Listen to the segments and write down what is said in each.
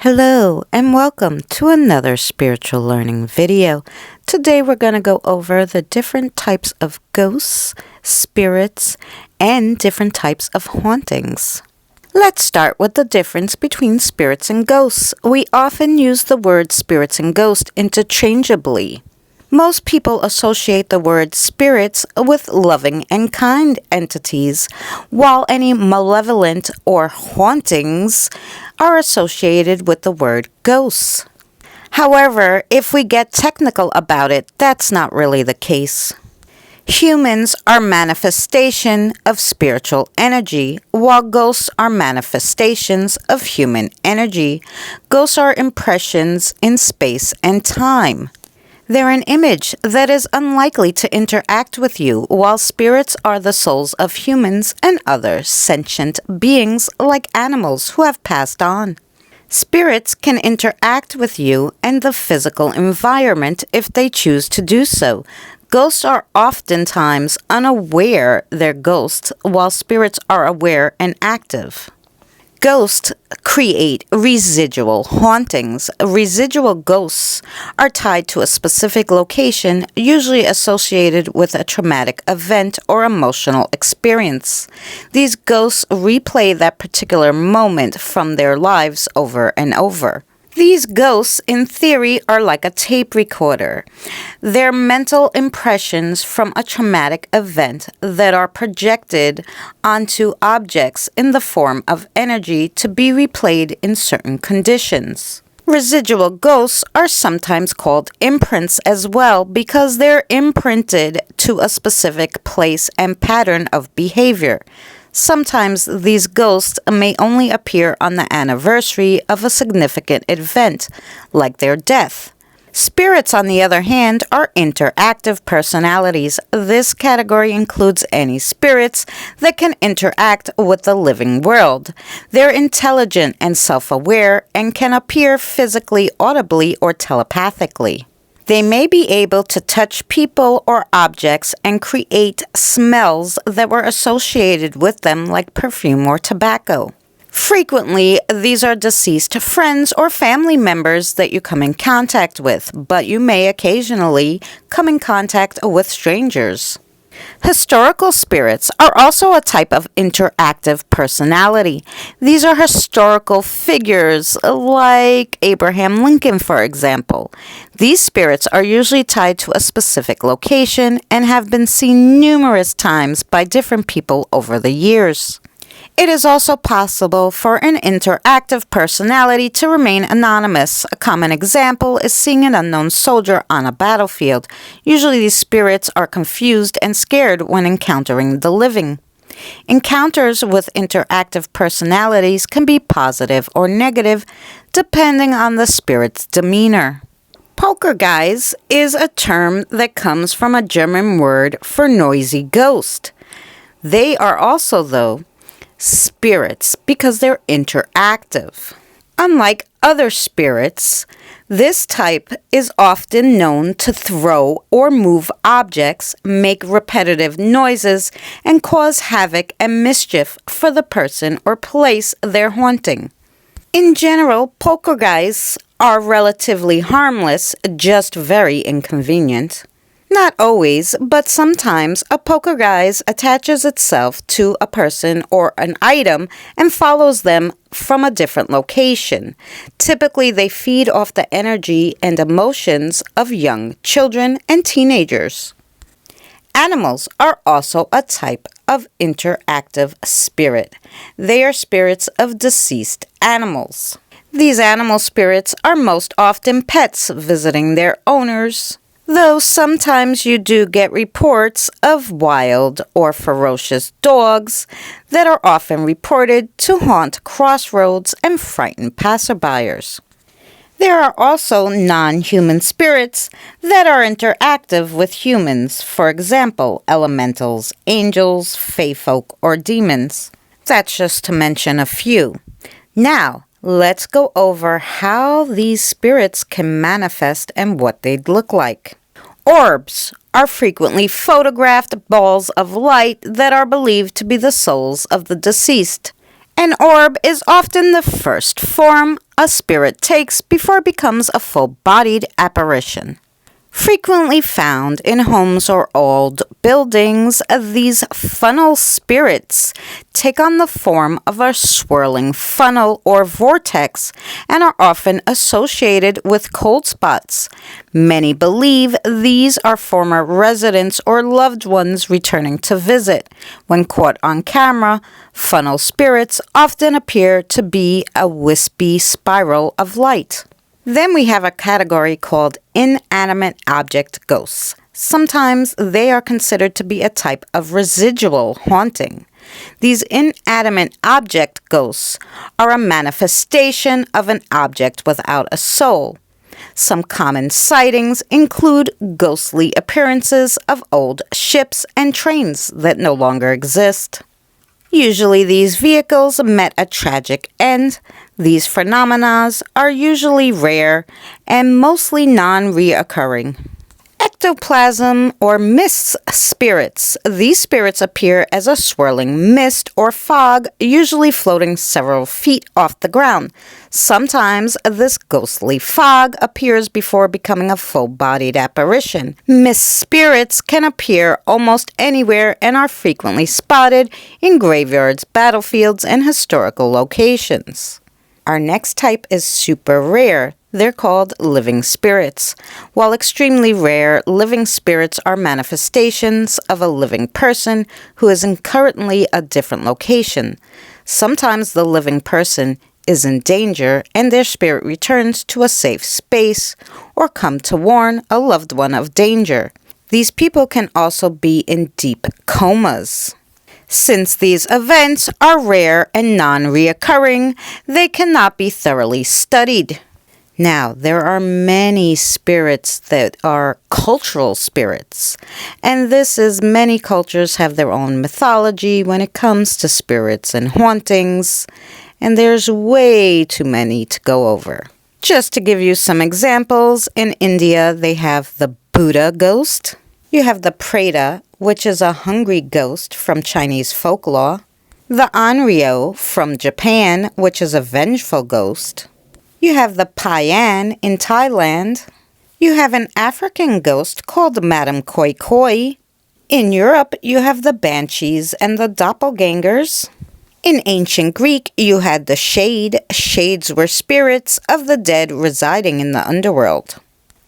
Hello and welcome to another spiritual learning video. Today we're going to go over the different types of ghosts, spirits, and different types of hauntings. Let's start with the difference between spirits and ghosts. We often use the word spirits and ghosts interchangeably. Most people associate the word spirits with loving and kind entities, while any malevolent or hauntings are associated with the word ghosts. However, if we get technical about it, that's not really the case. Humans are manifestation of spiritual energy, while ghosts are manifestations of human energy. Ghosts are impressions in space and time. They're an image that is unlikely to interact with you, while spirits are the souls of humans and other sentient beings like animals who have passed on. Spirits can interact with you and the physical environment if they choose to do so. Ghosts are oftentimes unaware they're ghosts, while spirits are aware and active. Ghosts create residual hauntings. Residual ghosts are tied to a specific location, usually associated with a traumatic event or emotional experience. These ghosts replay that particular moment from their lives over and over. These ghosts, in theory, are like a tape recorder. They're mental impressions from a traumatic event that are projected onto objects in the form of energy to be replayed in certain conditions. Residual ghosts are sometimes called imprints as well because they're imprinted to a specific place and pattern of behavior. Sometimes these ghosts may only appear on the anniversary of a significant event, like their death. Spirits, on the other hand, are interactive personalities. This category includes any spirits that can interact with the living world. They're intelligent and self-aware and can appear physically, audibly, or telepathically. They may be able to touch people or objects and create smells that were associated with them, like perfume or tobacco. Frequently, these are deceased friends or family members that you come in contact with, but you may occasionally come in contact with strangers. Historical spirits are also a type of interactive personality. These are historical figures like Abraham Lincoln, for example. These spirits are usually tied to a specific location and have been seen numerous times by different people over the years. It is also possible for an interactive personality to remain anonymous. A common example is seeing an unknown soldier on a battlefield. Usually these spirits are confused and scared when encountering the living. Encounters with interactive personalities can be positive or negative, depending on the spirit's demeanor. Poltergeist is a term that comes from a German word for noisy ghost. They are also, though, spirits because they're interactive. Unlike other spirits, this type is often known to throw or move objects, make repetitive noises, and cause havoc and mischief for the person or place they're haunting. In general, poltergeists are relatively harmless, just very inconvenient. Not always, but sometimes a poltergeist attaches itself to a person or an item and follows them from a different location. Typically, they feed off the energy and emotions of young children and teenagers. Animals are also a type of interactive spirit. They are spirits of deceased animals. These animal spirits are most often pets visiting their owners, though sometimes you do get reports of wild or ferocious dogs that are often reported to haunt crossroads and frighten passerbyers. There are also non-human spirits that are interactive with humans, for example, elementals, angels, fae folk, or demons. That's just to mention a few. Now, let's go over how these spirits can manifest and what they'd look like. Orbs are frequently photographed balls of light that are believed to be the souls of the deceased. An orb is often the first form a spirit takes before it becomes a full-bodied apparition. Frequently found in homes or old buildings, these funnel spirits take on the form of a swirling funnel or vortex and are often associated with cold spots. Many believe these are former residents or loved ones returning to visit. When caught on camera, funnel spirits often appear to be a wispy spiral of light. Then we have a category called inanimate object ghosts. Sometimes they are considered to be a type of residual haunting. These inanimate object ghosts are a manifestation of an object without a soul. Some common sightings include ghostly appearances of old ships and trains that no longer exist. Usually these vehicles met a tragic end. These phenomena are usually rare and mostly non-reoccurring. Ectoplasm or mist spirits. These spirits appear as a swirling mist or fog, usually floating several feet off the ground. Sometimes this ghostly fog appears before becoming a full-bodied apparition. Mist spirits can appear almost anywhere and are frequently spotted in graveyards, battlefields, and historical locations. Our next type is super rare. They're called living spirits. While extremely rare, living spirits are manifestations of a living person who is in currently a different location. Sometimes the living person is in danger and their spirit returns to a safe space or come to warn a loved one of danger. These people can also be in deep comas. Since these events are rare and non-reoccurring, they cannot be thoroughly studied. Now, there are many spirits that are cultural spirits, and this is many cultures have their own mythology when it comes to spirits and hauntings, and there's way too many to go over. Just to give you some examples, in India they have the Buddha ghost. You have the Preta, which is a hungry ghost from Chinese folklore. The Anryo from Japan, which is a vengeful ghost. You have the Payan in Thailand. You have an African ghost called Madame Koi Koi. In Europe, you have the Banshees and the Doppelgangers. In ancient Greek, you had the Shade. Shades were spirits of the dead residing in the underworld.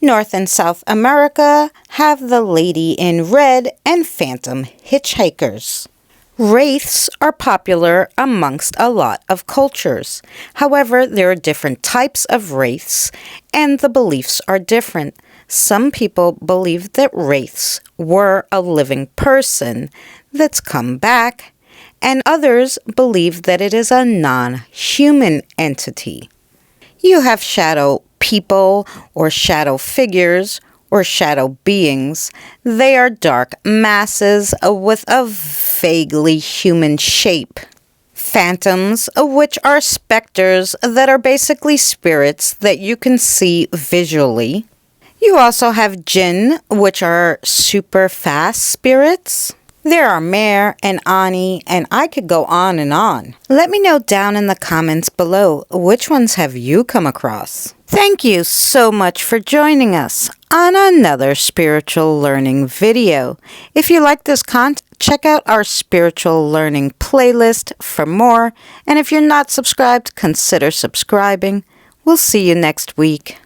North and South America have the Lady in Red and Phantom Hitchhikers. Wraiths are popular amongst a lot of cultures. However, there are different types of wraiths, and the beliefs are different. Some people believe that wraiths were a living person that's come back, and others believe that it is a non-human entity. You have shadow people or shadow figures or shadow beings. They are dark masses with a vaguely human shape. Phantoms, which are specters that are basically spirits that you can see visually. You also have jinn, which are super fast spirits. There are Mare and Ani, and I could go on and on. Let me know down in the comments below, which ones have you come across? Thank you so much for joining us on another spiritual learning video. If you like this content, check out our spiritual learning playlist for more. And if you're not subscribed, consider subscribing. We'll see you next week.